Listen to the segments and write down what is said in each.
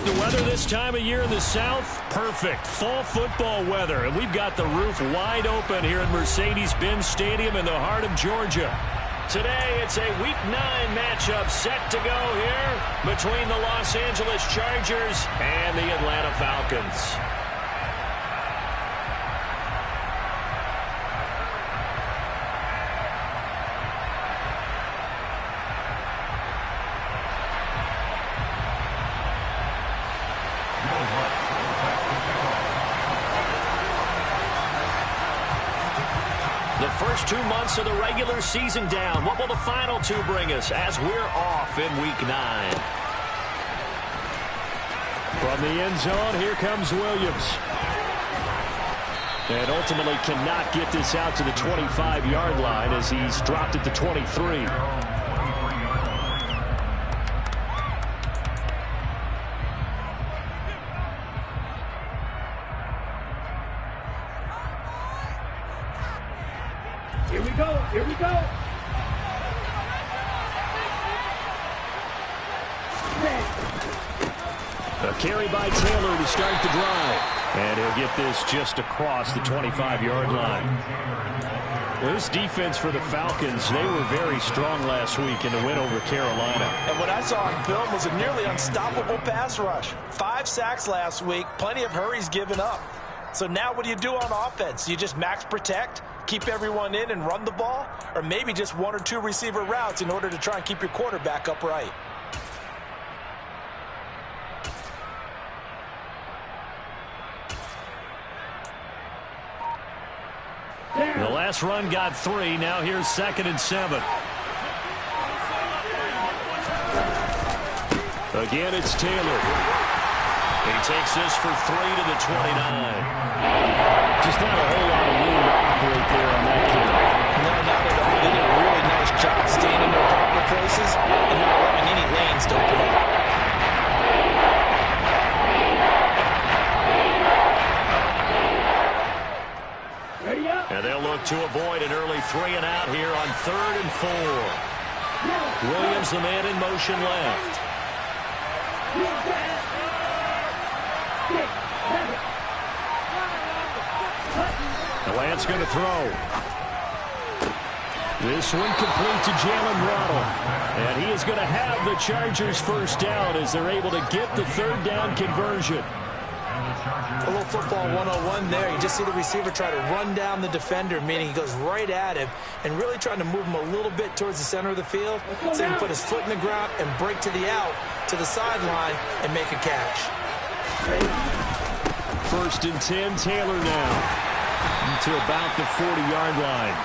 The weather this time of year in the South, perfect. Fall football weather. And we've got the roof wide open here at Mercedes-Benz Stadium in the heart of Georgia. Today, it's a Week 9 matchup set to go here between the Los Angeles Chargers and the Atlanta Falcons. The first 2 months of the regular season down. What will the final 2 bring us as we're off in Week 9? From the end zone, here comes Williams. And ultimately cannot get this out to the 25-yard line as he's dropped at the 23. Here we go. Here we go. A carry by Taylor to start the drive. And he'll get this just across the 25-yard line. Well, this defense for the Falcons, they were very strong last week in the win over Carolina. And what I saw on film was a nearly unstoppable pass rush. 5 sacks last week, plenty of hurries given up. So now what do you do on offense? You just max protect, keep everyone in and run the ball, or maybe just 1 or 2 receiver routes in order to try and keep your quarterback upright. The last run got 3. Now here's 2nd and 7. Again, it's Taylor. He takes this for 3 to the 29. Just not a whole lot of room to operate there on that kick. No, not at all. They did a really nice job staying in their proper places and not allowing any lanes to open up. And they'll look to avoid an early 3 and out here on 3rd and 4. Williams, the man in motion left. Lance going to throw. This one complete to Jalen Waddle. And he is going to have the Chargers first down as they're able to get the 3rd down conversion. A little football 101 there. You just see the receiver try to run down the defender, meaning he goes right at him and really trying to move him a little bit towards the center of the field so he can put his foot in the ground and break to the out, to the sideline, and make a catch. 1st and 10, Taylor now to about the 40-yard line.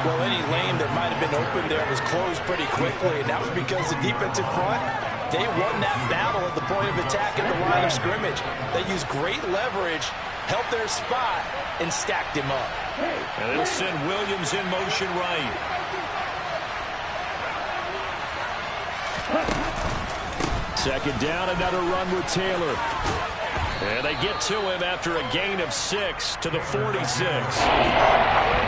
Well, any lane that might have been open there was closed pretty quickly, and that was because the defensive front, they won that battle at the point of attack at the line of scrimmage. They used great leverage, held their spot, and stacked him up. And they'll send Williams in motion right. Second down, another run with Taylor. And they get to him after a gain of 6 to the 46. I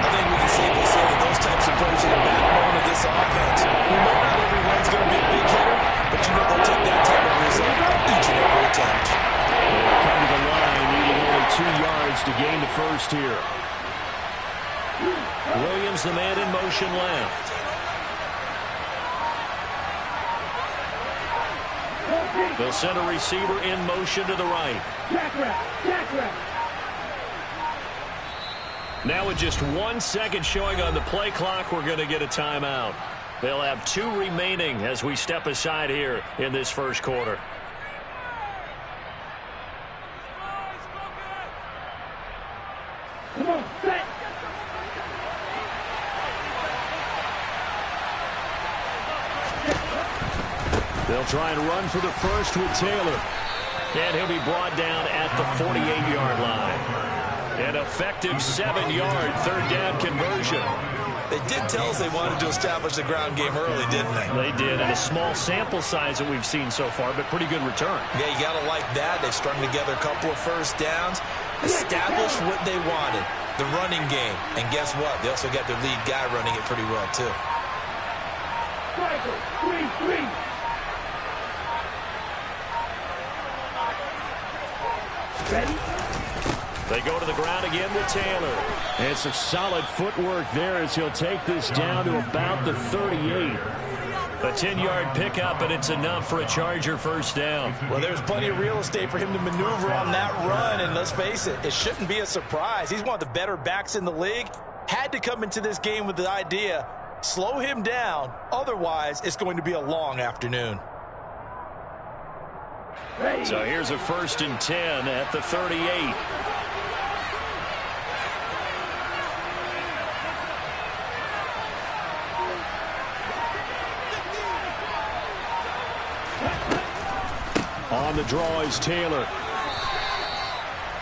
think we can safely say that those types of plays are the backbone of this offense. We know not every run's going to be a big hitter, but you know they'll take that type of result each and every attempt. They'll come to the line, needing only 2 yards to gain the first here. Williams, the man in motion left. They'll send a receiver in motion to the right. Now with just 1 second showing on the play clock, we're going to get a timeout. They'll have 2 remaining as we step aside here in this first quarter. Come on, set. They'll try and run for the first with Taylor. And he'll be brought down at the 48-yard line. An effective 7-yard 3rd down conversion. They did tell us they wanted to establish the ground game early, didn't they? They did, and a small sample size that we've seen so far, but pretty good return. Yeah, you got to like that. They've strung together a couple of first downs, established what they wanted, the running game. And guess what? They also got their lead guy running it pretty well, too. Striker, 3-3. Ready? They go to the ground again with Taylor. And some solid footwork there as he'll take this down to about the 38. A 10-yard pickup, and it's enough for a Charger first down. Well, there's plenty of real estate for him to maneuver on that run, and let's face it, it shouldn't be a surprise. He's one of the better backs in the league. Had to come into this game with the idea, slow him down, otherwise it's going to be a long afternoon. So here's a 1st and 10 at the 38. On the draw is Taylor.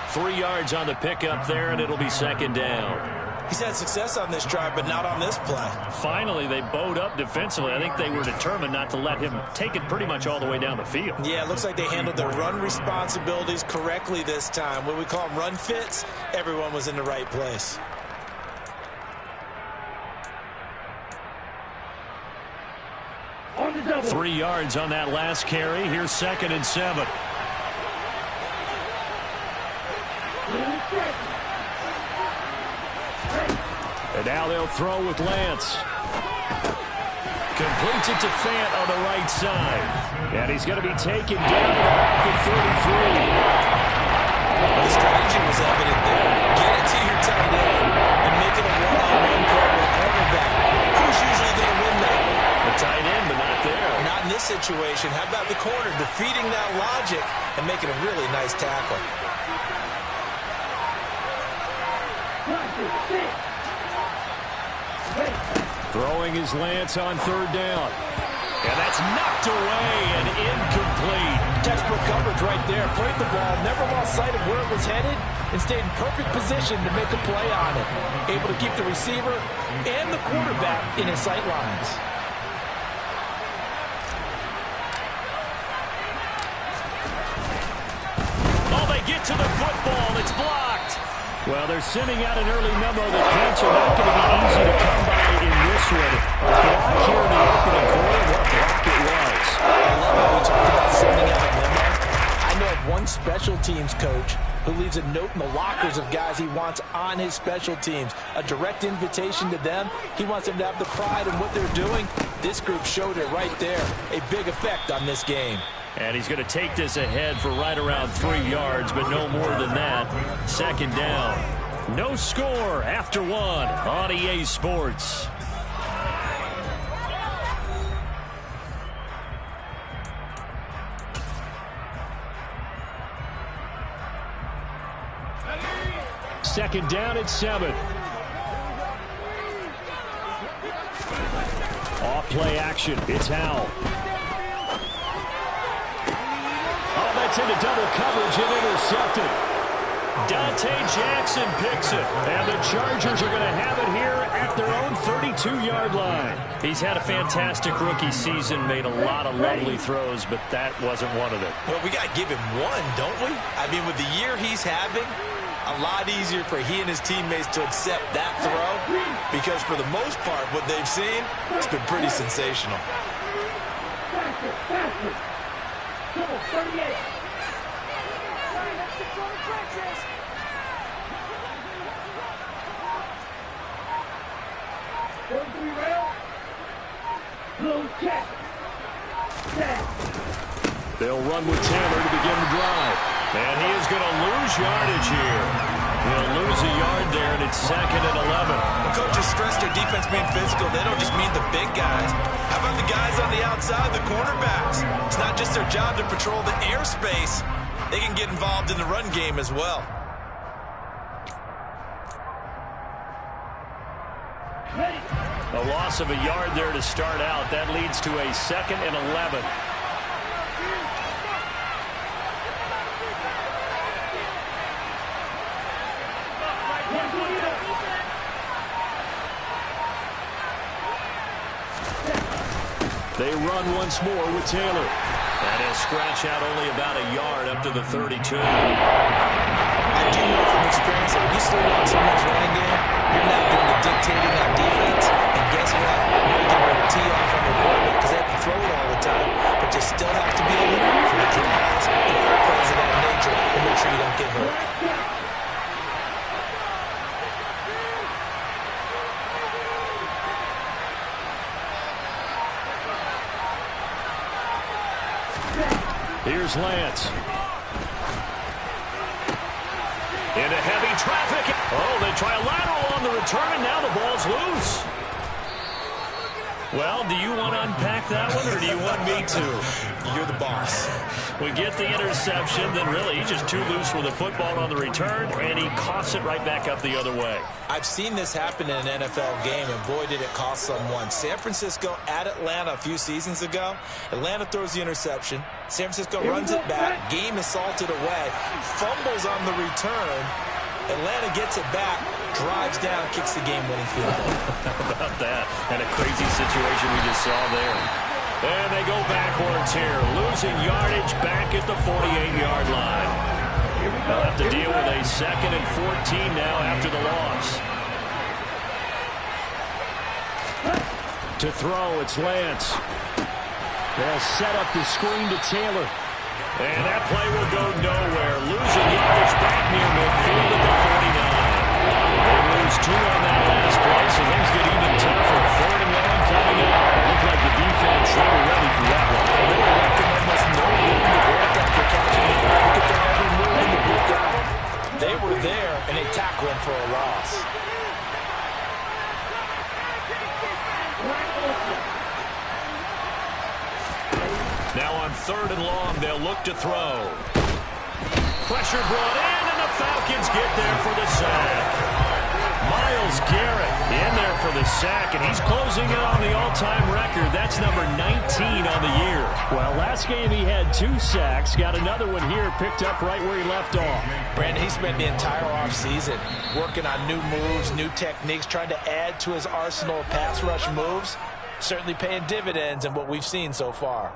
3 yards on the pickup there, and it'll be 2nd down. He's had success on this drive, but not on this play. Finally, they bowed up defensively. I think they were determined not to let him take it pretty much all the way down the field. Yeah, it looks like they handled their run responsibilities correctly this time. What we call them run fits, everyone was in the right place. On the double. 3 yards on that last carry. Here's 2nd and 7. And now they'll throw with Lance. Completes it to Fant on the right side. And he's going to be taken down at the 33. The strategy was evident there. Get it to your tight end and make it a one-on-one play with a cornerback. Who's usually going to win that? The tight end, but not there. Not in this situation. How about the corner defeating that logic and making a really nice tackle? Throwing his Lance on 3rd down. And that's knocked away and incomplete. Textbook coverage right there. Played the ball, never lost sight of where it was headed, and stayed in perfect position to make a play on it. Able to keep the receiver and the quarterback in his sight lines. Oh, they get to the football. It's blocked. Well, they're sending out an early memo that points are not going to be easy to come by in this one. Block here in the opening quarter. What a block it was. I love how we talk about sending out a memo. I know of one special teams coach who leaves a note in the lockers of guys he wants on his special teams. A direct invitation to them. He wants them to have the pride in what they're doing. This group showed it right there. A big effect on this game. And he's going to take this ahead for right around 3 yards, but no more than that. 2nd down. No score after 1 on EA Sports. Second down at 7. Off play action. It's Howell. Oh, that's into double coverage and intercepted. Dante Jackson picks it. And the Chargers are going to have it here at their own 32-yard line. He's had a fantastic rookie season, made a lot of lovely throws, but that wasn't one of them. Well, we got to give him one, don't we? I mean, with the year he's having, a lot easier for he and his teammates to accept that throw because for the most part, what they've seen, it's been pretty sensational. Faster. 38. They'll run with Taylor to begin the drive. And he is going to lose yardage here. He'll lose a yard there, and it's 2nd and 11. The coaches stress their defense being physical. They don't just mean the big guys. How about the guys on the outside, the cornerbacks? It's not just their job to patrol the airspace. They can get involved in the run game as well. A loss of a yard there to start out. That leads to a 2nd and 11. They run once more with Taylor. And he'll scratch out only about a yard up to the 32. I do know from experience that when you slow down someone's running game, you're now doing the dictating that defense. And guess what? Now you're getting ready to tee off on your quarterback because they have to throw it all the time. But you still have to be alert for the draws and other plays of that nature to make sure you don't get hurt. Here's Lance. Into heavy traffic. Oh, they try a lateral on the return, and now the ball's loose. Well, do you want to unpack that one, or do you want me to? You're the boss. We get the interception, then really he's just too loose with the football on the return, and he coughs it right back up the other way. I've seen this happen in an NFL game, and boy, did it cost someone. San Francisco at Atlanta a few seasons ago. Atlanta throws the interception. San Francisco runs it back. Game is salted away. Fumbles on the return. Atlanta gets it back, drives down, kicks the game-winning field goal. How about that? And a crazy situation we just saw there. And they go backwards here, losing yardage back at the 48-yard line. They'll have to deal with a 2nd and 14 now after the loss. To throw, it's Lance. They'll set up the screen to Taylor. And that play will go nowhere. Losing yardage back near midfield at the 49. They lose 2 on that last play, so things get even tougher. 3rd and 1 coming up. It looked like the defense, they were ready for that one. They were left in almost no room to work after catching it. Look at their every move in the book out. They were there, and they tackled him for a loss. Now on 3rd and long, they'll look to throw. Pressure brought in, and the Falcons get there for the sack. Myles Garrett in there for the sack, and he's closing in on the all-time record. That's number 19 on the year. Well, last game he had 2 sacks. Got another one here, picked up right where he left off. Brandon, he spent the entire offseason working on new moves, new techniques, trying to add to his arsenal of pass rush moves. Certainly paying dividends in what we've seen so far.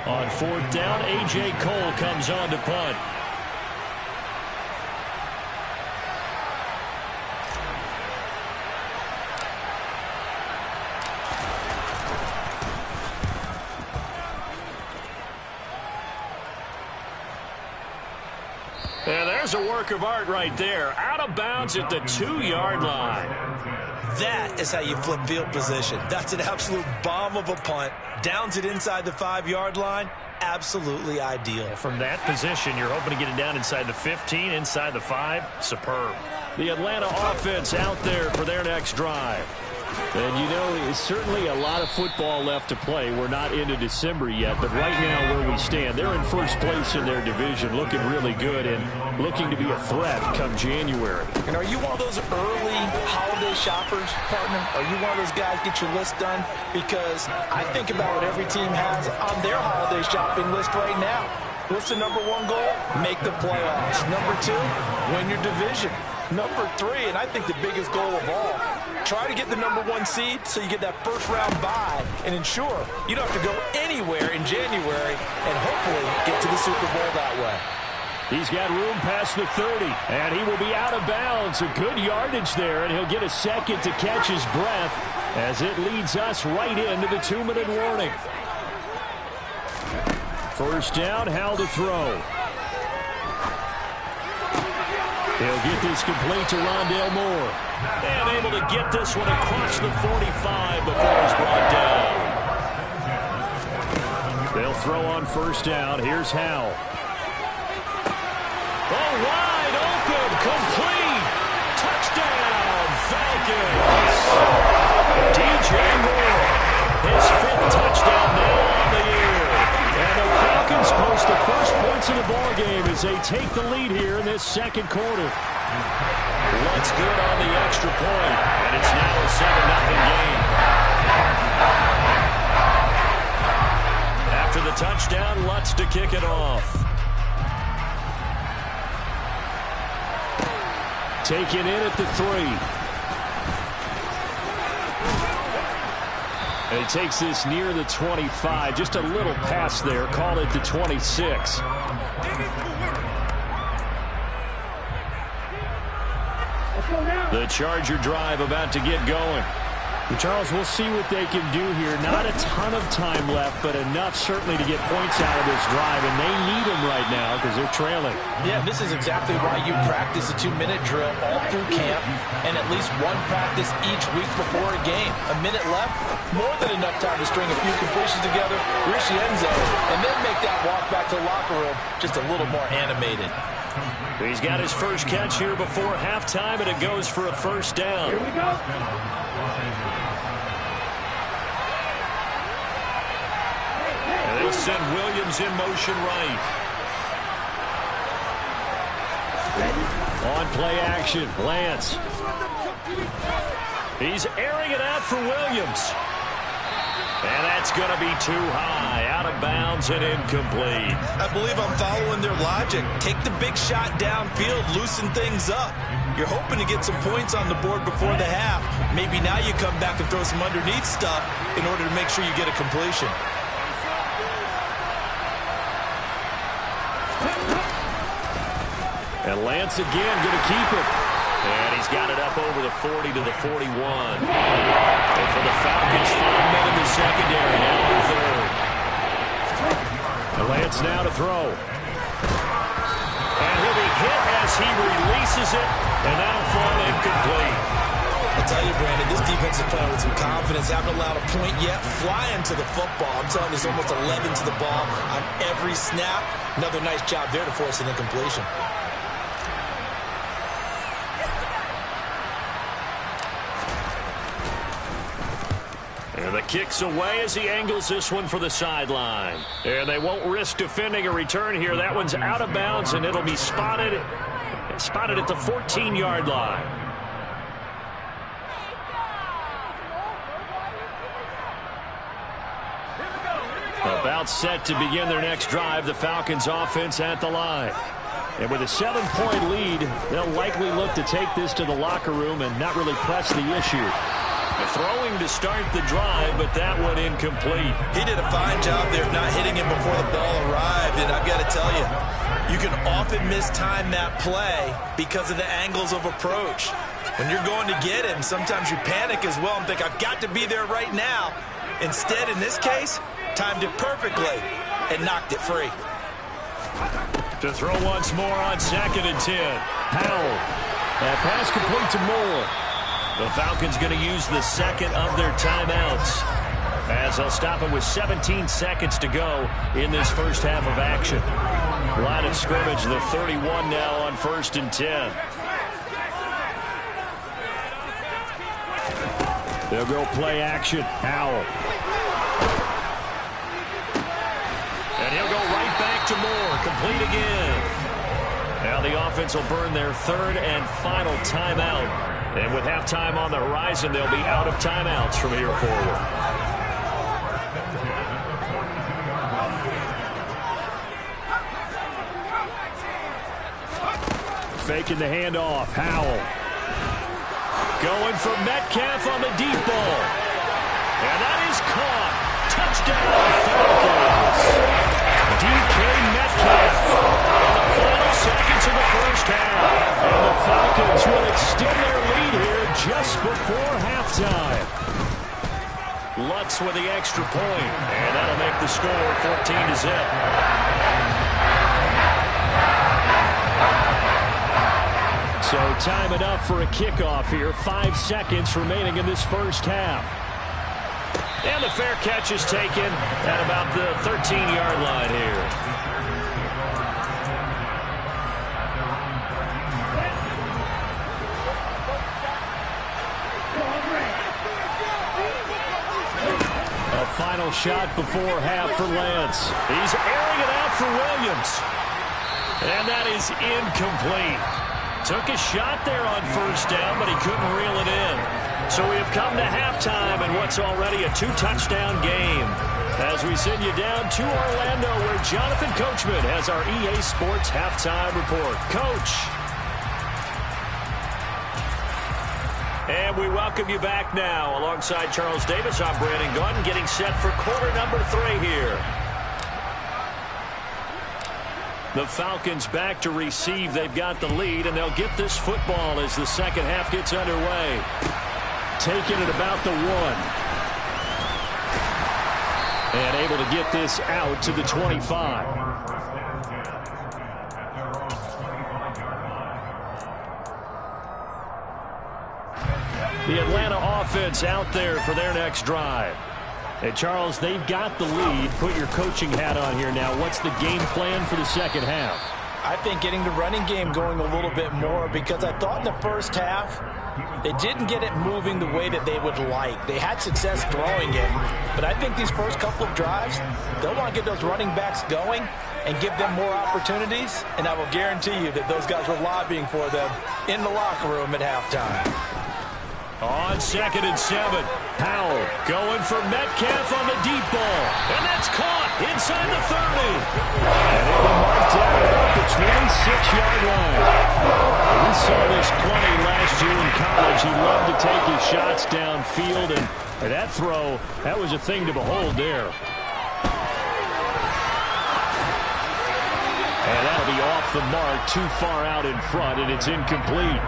On 4th down, A.J. Cole comes on to punt. And there's a work of art right there. Out of bounds at the 2-yard line. That is how you flip field position. That's an absolute bomb of a punt. Downs it inside the 5-yard line. Absolutely ideal. From that position, you're hoping to get it down inside the 15, inside the 5. Superb. The Atlanta offense out there for their next drive. And, you know, it's certainly a lot of football left to play. We're not into December yet, but right now where we stand, they're in first place in their division, looking really good and looking to be a threat come January. And are you one of those early holiday shoppers, partner? Are you one of those guys get your list done? Because I think about what every team has on their holiday shopping list right now. What's the number 1 goal? Make the playoffs. Number 2, win your division. Number 3, and I think the biggest goal of all, try to get the number 1 seed so you get that first-round bye and ensure you don't have to go anywhere in January and hopefully get to the Super Bowl that way. He's got room past the 30, and he will be out of bounds. A good yardage there, and he'll get a second to catch his breath as it leads us right into the 2-minute warning. First down, Hal to throw. He'll get this complete to Rondale Moore. And able to get this one across the 45 before it's brought down. They'll throw on first down. Here's Hal. Oh, wide open, complete. Touchdown, Falcons. DJ Moore, his 5th touchdown now on the year. And the Falcons post the first points in the ballgame as they take the lead here in this 2nd quarter. What's good on the extra point, and it's now a 7-0 game. After the touchdown, Lutz to kick it off. Taken in at the 3. And he takes this near the 25. Just a little pass there. Call it the 26. The Charger drive about to get going. Charles, we'll see what they can do here. Not a ton of time left, but enough certainly to get points out of this drive, and they need them right now because they're trailing. Yeah, this is exactly why you practice a 2-minute drill all through camp and at least one practice each week before a game. A minute left, more than enough time to string a few completions together, reach the end zone, and then make that walk back to the locker room just a little more animated. He's got his first catch here before halftime, and it goes for a first down. Here we go. And they'll send Williams in motion right. On play action, Lance. He's airing it out for Williams. And that's going to be too high, out of bounds and incomplete. I believe I'm following their logic. Take the big shot downfield, loosen things up. You're hoping to get some points on the board before the half. Maybe now you come back and throw some underneath stuff in order to make sure you get a completion. And Lance again going to keep it. And he's got it up over the 40 to the 41. And for the Falcons, 5 men in the secondary, now in third. And Lance now to throw. And he'll be hit as he releases it, and that'll fall incomplete. I'll tell you, Brandon, this defense is playing with some confidence. Haven't allowed a point yet. Flying to the football. I'm telling you, there's almost 11 to the ball on every snap. Another nice job there to force an incompletion. And the kick's away as he angles this one for the sideline. And they won't risk defending a return here. That one's out of bounds, and it'll be spotted at the 14-yard line. About set to begin their next drive, the Falcons offense at the line. And with a 7-point lead, they'll likely look to take this to the locker room and not really press the issue. Throwing to start the drive, but that one incomplete. He did a fine job there of not hitting him before the ball arrived, and I've got to tell you, you can often mistime that play because of the angles of approach. When you're going to get him, sometimes you panic as well and think, I've got to be there right now. Instead, in this case, timed it perfectly and knocked it free. To throw once more on 2nd and 10. Howell. That pass complete to Moore. The Falcons going to use the second of their timeouts as they'll stop it with 17 seconds to go in this first half of action. Line of scrimmage, the 31 now on 1st and 10. They'll go play action. Howell. And he'll go right back to Moore. Complete again. Now the offense will burn their third and final timeout. And with halftime on the horizon, they'll be out of timeouts from here forward. Faking the handoff. Howell. Going for Metcalf on the deep ball. And that is caught. Touchdown, Falcons. DK Metcalf. In the final seconds of the first half. And the Falcons will extend their lead here just before halftime. Lutz with the extra point. And that'll make the score 14-0. So time enough for a kickoff here. 5 seconds remaining in this first half. And the fair catch is taken at about the 13-yard line here. A final shot before half for Lance. He's airing it out for Williams. And that is incomplete. Took a shot there on first down, but he couldn't reel it in. So we have come to halftime in what's already a 2-touchdown game. As we send you down to Orlando, where Jonathan Coachman has our EA Sports halftime report. Coach. And we welcome you back now. Alongside Charles Davis, I'm Brandon Gunn, getting set for quarter number 3 here. The Falcons back to receive. They've got the lead, and they'll get this football as the second half gets underway. taken at about the 1. And able to get this out to the 25. The Atlanta offense out there for their next drive. Hey, Charles, they've got the lead. Put your coaching hat on here now. What's the game plan for the second half? I think getting the running game going a little bit more, because I thought in the first half they didn't get it moving the way that they would like. They had success throwing it, but I think these first couple of drives, they'll want to get those running backs going and give them more opportunities, and I will guarantee you that those guys were lobbying for them in the locker room at halftime. On 2nd and 7, Howell going for Metcalf on the deep ball. And that's caught inside the 30. And it will mark down about the 26-yard line. We saw this plenty last year in college. He loved to take his shots downfield, and that throw, that was a thing to behold there. And that'll be off the mark, too far out in front, and it's incomplete.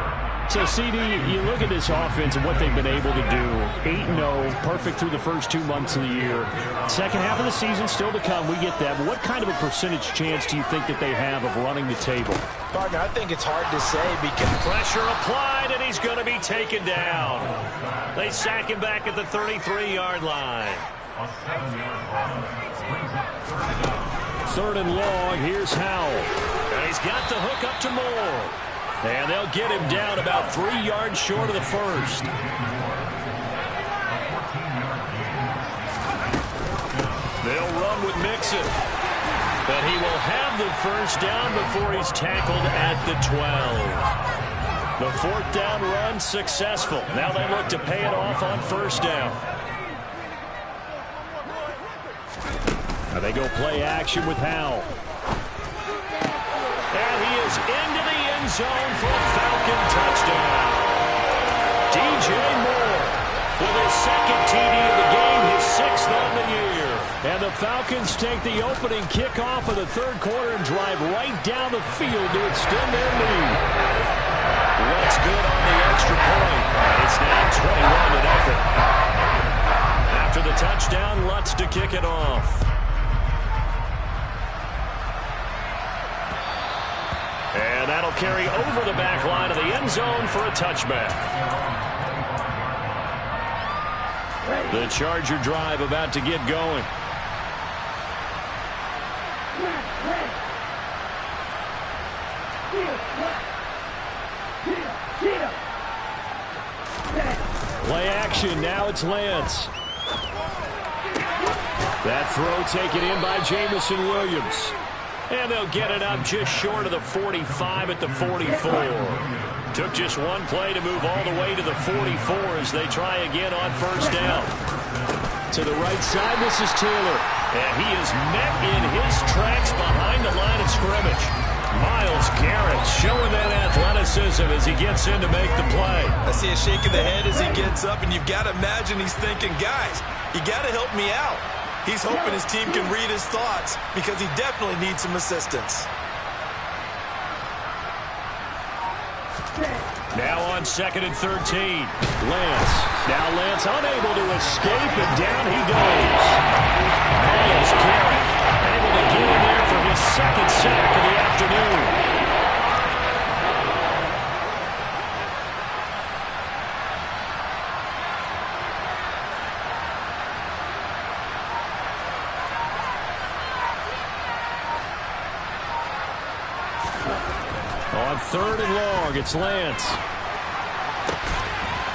So, CD, you look at this offense and what they've been able to do. 8-0, perfect through the first 2 months of the year. Second half of the season still to come. We get that. But what kind of a percentage chance do you think that they have of running the table? Partner, I think it's hard to say because pressure applied, and he's going to be taken down. They sack him back at the 33-yard line. 3rd and long. Here's Howell. And he's got the hook up to Moore. And they'll get him down about 3 yards short of the first. They'll run with Mixon. But he will have the first down before he's tackled at the 12. The 4th down run successful. Now they look to pay it off on 1st down. Now they go play action with Howell. And he is into the end zone for a Falcon touchdown. DJ Moore with his 2nd TD of the game, his 6th on the year. And the Falcons take the opening kickoff of the 3rd quarter and drive right down the field to extend their lead. What's good on the extra point? It's now 21-0. After the touchdown, Lutz to kick it off. And that'll carry over the back line of the end zone for a touchback. The Charger drive about to get going. Play action. Now it's Lance. That throw taken in by Jamison Williams. And they'll get it up just short of the 45 at the 44. Took just one play to move all the way to the 44 as they try again on 1st down. To the right side, this is Taylor. And he is met in his tracks behind the line of scrimmage. Myles Garrett showing that athleticism as he gets in to make the play. I see a shake of the head as he gets up, and you've got to imagine he's thinking, guys, you got to help me out. He's hoping his team can read his thoughts because he definitely needs some assistance. Now on 2nd and 13. Lance. Now Lance unable to escape, and down he goes. Myles Garrett able to get in there for his 2nd sack of the afternoon. On 3rd and long, it's Lance.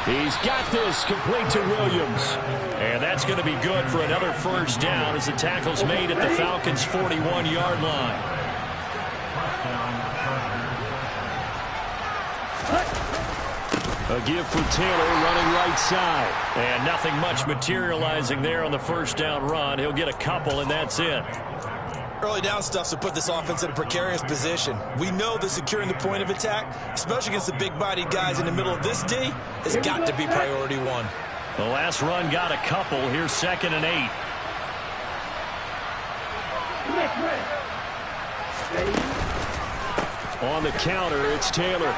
He's got this complete to Williams. And that's going to be good for another 1st down as the tackle's made at the Falcons' 41-yard line. A give for Taylor running right side. And nothing much materializing there on the 1st down run. He'll get a couple, and that's it. Early down stuff's to put this offense in a precarious position. We know that securing the point of attack, especially against the big-bodied guys in the middle of this D, has got to be priority 1. The last run got a couple. Here's 2nd and 8. On the counter, it's Taylor.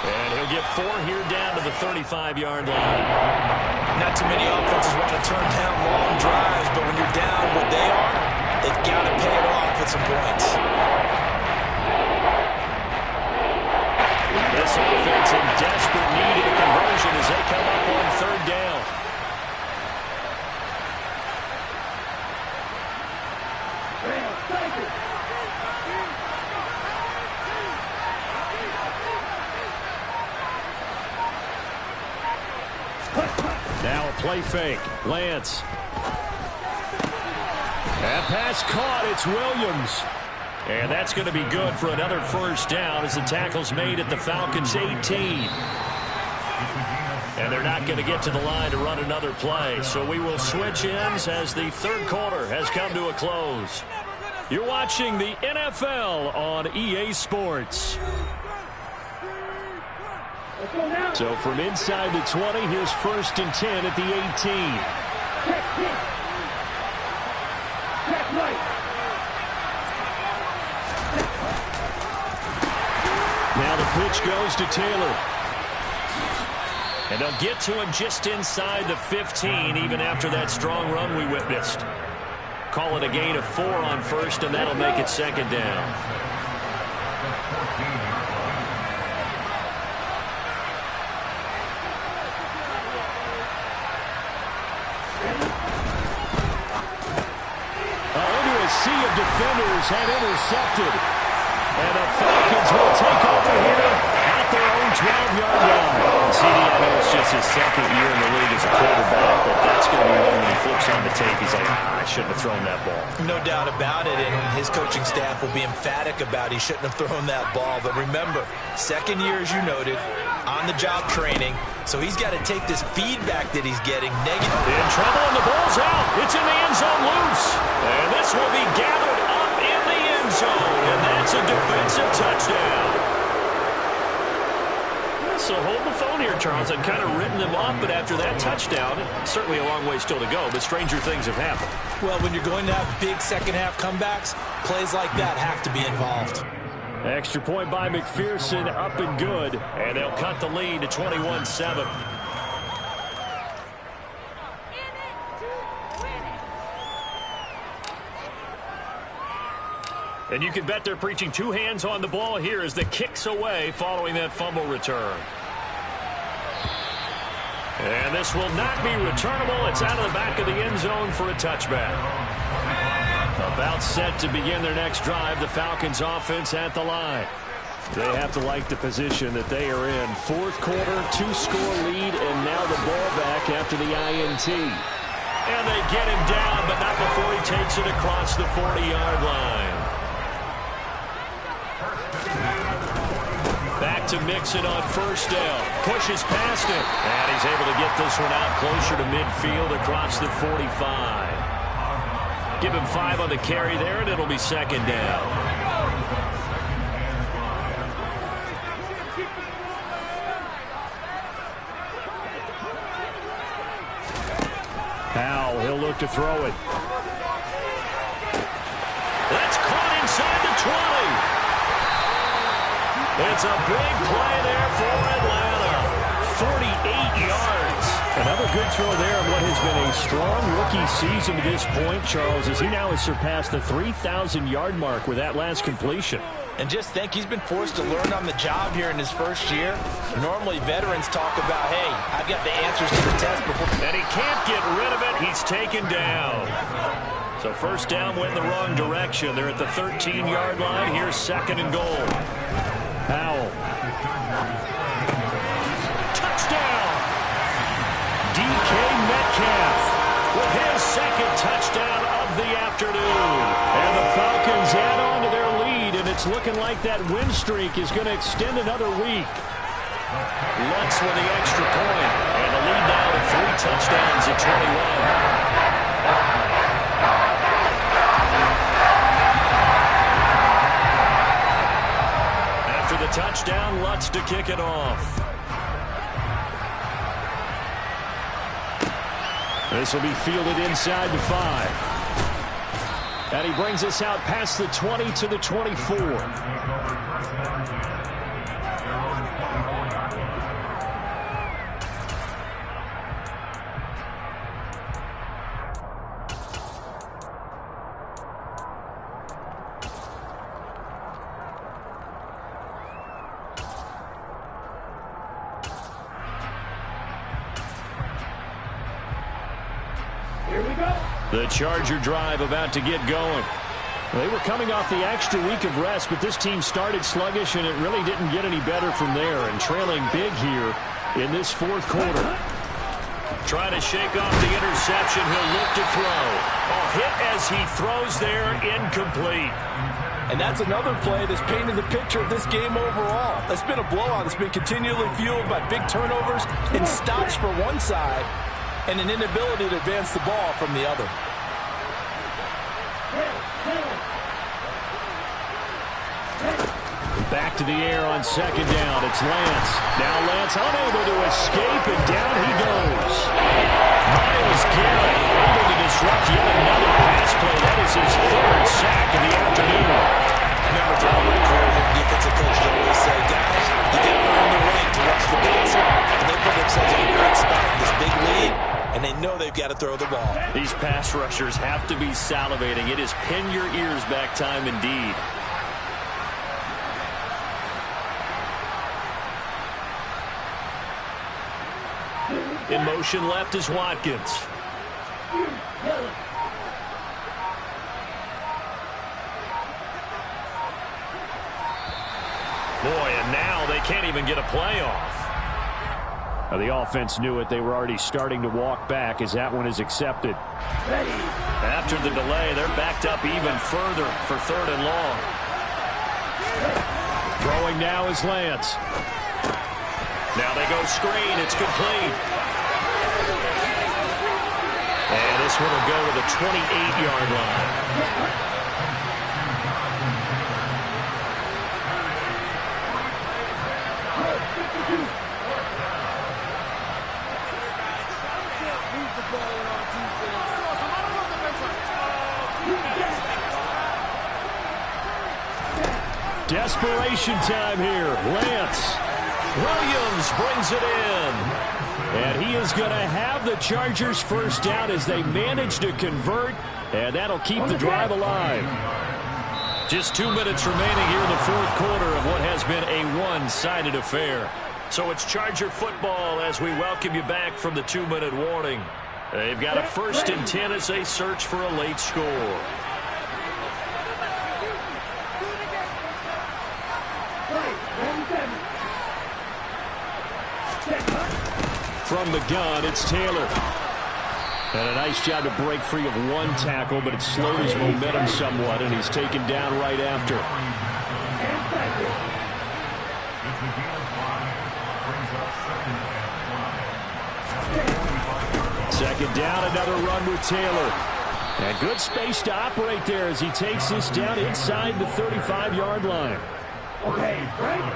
And he'll get 4 here down to the 35-yard line. Not too many offenses want to turn down long drives, but when you're down what they are, they've got to pay it off with some points. This offense in desperate need of a conversion as they come up on 3rd down. Now a play fake. Lance. That pass caught. It's Williams. And that's going to be good for another 1st down as the tackle's made at the Falcons' 18. And they're not going to get to the line to run another play. So we will switch ends as the 3rd quarter has come to a close. You're watching the NFL on EA Sports. So from inside the 20, here's 1st and 10 at the 18. Now the pitch goes to Taylor. And they'll get to him just inside the 15, even after that strong run we witnessed. Call it a gain of 4 on 1st, and that'll make it 2nd down. Sea of defenders had intercepted. And the Falcons will take over here at their own 12-yard line. CD, I know it's just his 2nd year in the league as a quarterback, but that's going to be one when he flips on the tape. He's like, I shouldn't have thrown that ball. No doubt about it, and his coaching staff will be emphatic about he shouldn't have thrown that ball. But remember, 2nd year, as you noted, on-the-job training, so he's got to take this feedback that he's getting negative. In trouble, and the ball's out. It's in the end zone loose. And this will be gathered up in the end zone, and that's a defensive touchdown. So hold the phone here, Charles. I've kind of written them off, but after that touchdown, certainly a long way still to go, but stranger things have happened. Well, when you're going to have big second-half comebacks, plays like that have to be involved. Extra point by McPherson, up and good, and they'll cut the lead to 21-7. And you can bet they're preaching 2 hands on the ball here as the kick's away following that fumble return. And this will not be returnable. It's out of the back of the end zone for a touchback. About set to begin their next drive, the Falcons offense at the line. They have to like the position that they are in. 4th quarter, 2-score lead, and now the ball back after the INT. And they get him down, but not before he takes it across the 40-yard line. Back to Mixon on 1st down. Pushes past it. And he's able to get this one out closer to midfield across the 45. Give him 5 on the carry there, and it'll be 2nd down. Powell, he'll look to throw it. That's caught inside the 20. It's a big play there for Atlanta. 48 yards. Another good throw there on what has been a strong rookie season to this point, Charles, as he now has surpassed the 3,000-yard mark with that last completion. And just think, he's been forced to learn on the job here in his 1st year. Normally, veterans talk about, hey, I've got the answers to the test before. And he can't get rid of it. He's taken down. So 1st down went in the wrong direction. They're at the 13-yard line. Here's 2nd and goal. Powell. Touchdown! DK Metcalf with his 2nd touchdown of the afternoon. And the Falcons add on to their lead, and it's looking like that win streak is going to extend another week. Lutz with the extra point, and the lead now to 3 touchdowns at 21. After the touchdown, Lutz to kick it off. This will be fielded inside the 5. And he brings us out past the 20 to the 24. Here we go. The Charger drive about to get going. They were coming off the extra week of rest, but this team started sluggish, and it really didn't get any better from there, and trailing big here in this fourth quarter. Trying to shake off the interception. He'll look to throw. Hit as he throws there, incomplete. And that's another play that's painted the picture of this game overall. It's been a blowout that's been continually fueled by big turnovers and stops for one side and an inability to advance the ball from the other. Back to the air on second down. It's Lance. Now Lance unable to escape, and down he goes. Myles Garrett able to disrupt yet another pass play. That is his third sack of the afternoon. I remember throughout my career, the defensive coaches always say, guys, you got to earn the right to rush the passer. And they put themselves in a great spot with this big lead, and they know they've got to throw the ball. These pass rushers have to be salivating. It is pin your ears back time indeed. In motion left is Watkins. Boy, and now they can't even get a play off. Now, the offense knew it. They were already starting to walk back as that one is accepted. After the delay, they're backed up even further for third and long. Throwing now is Lance. Now they go screen. It's complete. And this one will go to the 28-yard line. Desperation time here. Lance. Williams brings it in. And he is going to have the Chargers first down as they manage to convert. And that'll keep the drive alive. Just 2 minutes remaining here in the fourth quarter of what has been a one-sided affair. So it's Charger football as we welcome you back from the 2-minute warning. They've got a 1st and 10 as they search for a late score. From the gun, it's Taylor. And a nice job to break free of one tackle, but it slowed his momentum somewhat, and he's taken down right after. Second down, another run with Taylor. And good space to operate there as he takes this down inside the 35-yard line.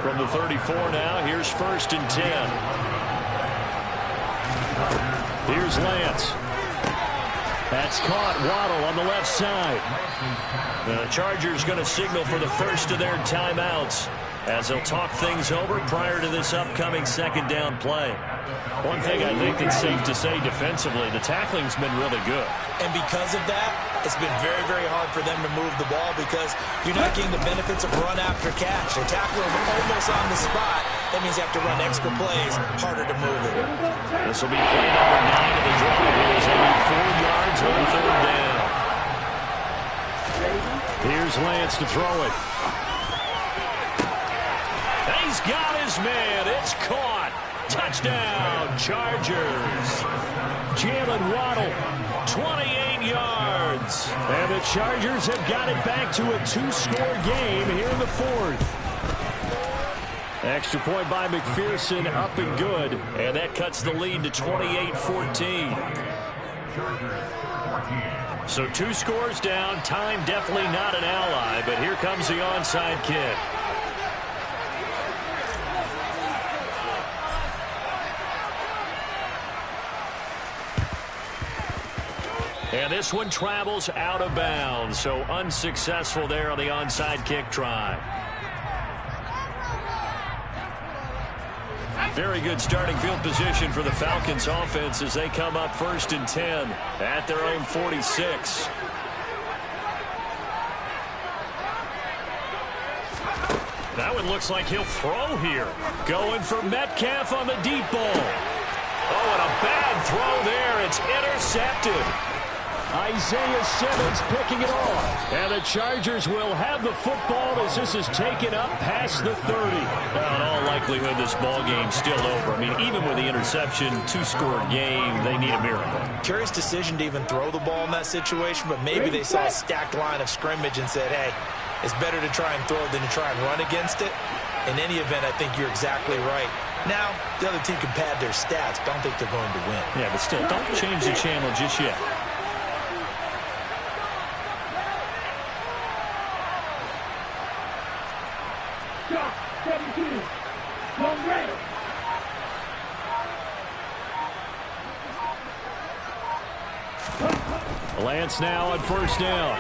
From the 34 now, here's 1st and 10. Here's Lance. That's caught. Waddle on the left side. The Chargers going to signal for the first of their timeouts as they'll talk things over prior to this upcoming second down play. One thing I think that's safe to say defensively, the tackling's been really good. And because of that, it's been very, very hard for them to move the ball because you're not getting the benefits of run after catch. They tackle them almost on the spot. That means you have to run extra plays, harder to move it. This will be play number 9 of the drive here as they need 4 yards on third down. Here's Lance to throw it. He's got his man. It's caught. Touchdown, Chargers. Jalen Waddle, 28 yards. And the Chargers have got it back to a 2-score game here in the fourth. Extra point by McPherson, up and good. And that cuts the lead to 28-14. So 2 scores down. Time definitely not an ally, but here comes the onside kick. And this one travels out of bounds, so unsuccessful there on the onside kick try. Very good starting field position for the Falcons offense as they come up 1st and 10 at their own 46. That one looks like he'll throw here. Going for Metcalf on the deep ball. Oh, and a bad throw there. It's intercepted. Isaiah Simmons picking it off. And the Chargers will have the football as this is taken up past the 30. Well, in all likelihood, this ball game's still over. I mean, even with the interception, two-score game, they need a miracle. Curious decision to even throw the ball in that situation, but maybe they saw a stacked line of scrimmage and said, hey, it's better to try and throw it than to try and run against it. In any event, I think you're exactly right. Now, the other team can pad their stats, but I don't think they're going to win. Yeah, but still, don't change the channel just yet. Shot 17. Long range. Lance now on first down.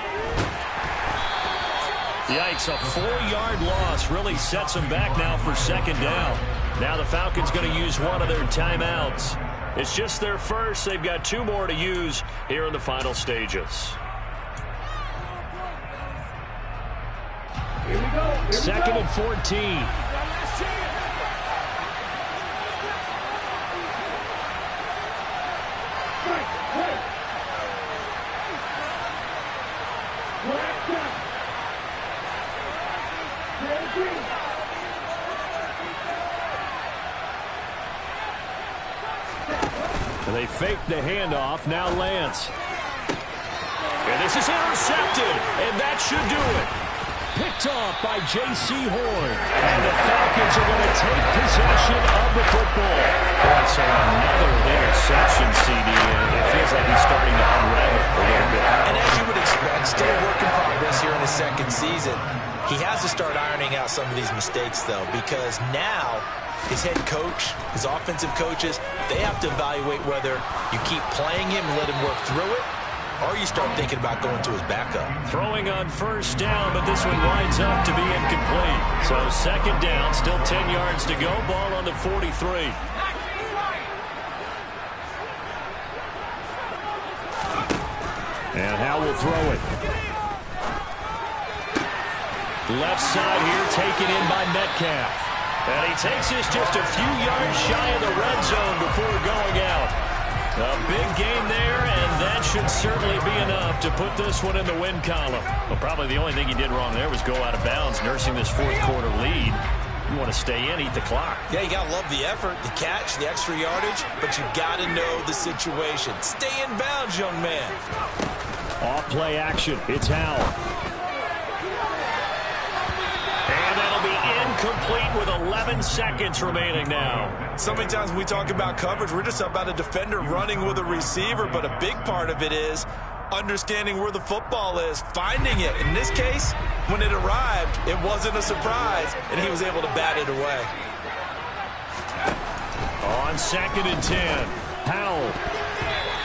Yikes, a 4-yard loss really sets them back now for second down. Now the Falcons going to use one of their timeouts. It's just their first. They've got 2 more to use here in the final stages. Here we go. Second and 14. They fake the handoff. Now Lance. And this is intercepted, and that should do it. Picked off by J.C. Horn. And the Falcons are going to take possession of the football. Boy, so another interception, CD, and it feels like he's starting to unravel a little bit. And as you would expect, still a work in progress here in his second season. He has to start ironing out some of these mistakes, though, because now his head coach, his offensive coaches, they have to evaluate whether you keep playing him and let him work through it, or you start thinking about going to his backup. Throwing on first down, but this one winds up to be incomplete. So second down, still 10 yards to go. Ball on the 43. And Howe will throw it. Left side here taken in by Metcalf. And he takes this just a few yards shy of the red zone before going out. A big game there, and that should certainly be enough to put this one in the win column. Well, probably the only thing he did wrong there was go out of bounds, nursing this fourth-quarter lead. You want to stay in, eat the clock. Yeah, you got to love the effort, the catch, the extra yardage, but you got to know the situation. Stay in bounds, young man. Off-play action. It's Howe. And that'll be incomplete with 11 seconds remaining now. So many times when we talk about coverage, we're just about a defender running with a receiver, but a big part of it is understanding where the football is, finding it. In this case, when it arrived, it wasn't a surprise, and he was able to bat it away. On second and 10. Howell.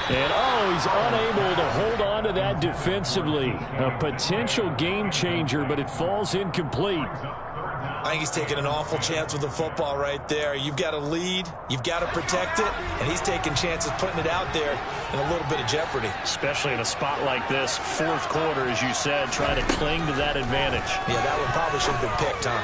And, he's unable to hold on to that defensively. A potential game changer, but it falls incomplete. I think he's taking an awful chance with the football right there. You've got to lead, you've got to protect it, and he's taking chances putting it out there in a little bit of jeopardy. Especially in a spot like this, fourth quarter, as you said, trying to cling to that advantage. Yeah, that one probably should have been picked, huh?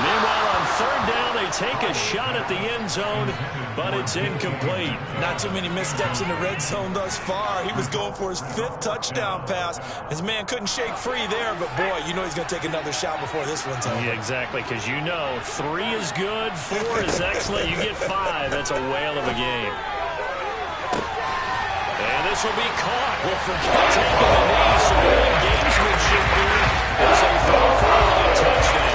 Meanwhile, on third down, they take a shot at the end zone, but it's incomplete. Not too many missteps in the red zone thus far. He was going for his 5th touchdown pass. His man couldn't shake free there, but boy, you know he's going to take another shot before this one's over. Yeah, exactly, because you know 3 is good, 4 is excellent. You get 5, that's a whale of a game. And this will be caught. We'll forget taking the knee, so good gamesmanship here as they throw for a touchdown.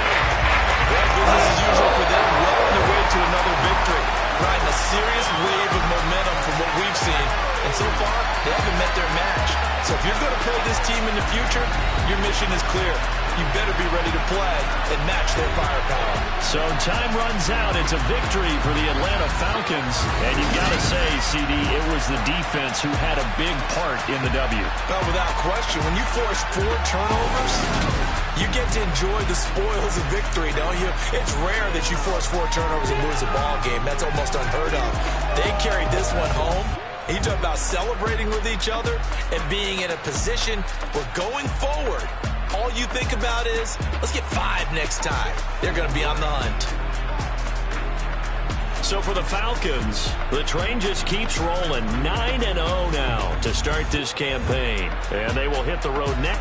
Business as usual for them, well on their way to another victory. Riding a serious wave of momentum from what we've seen. And so far, they haven't met their match. So if you're going to play this team in the future, your mission is clear. You better be ready to play and match their firepower. So time runs out. It's a victory for the Atlanta Falcons. And you've got to say, CD, it was the defense who had a big part in the W. Well, without question, when you force 4 turnovers, you get to enjoy the spoils of victory, don't you? It's rare that you force 4 turnovers and lose a ball game. That's almost unheard of. They carried this one home. You talk about celebrating with each other and being in a position where going forward, all you think about is, let's get 5 next time. They're going to be on the hunt. So for the Falcons, the train just keeps rolling. 9-0 now to start this campaign. And they will hit the road next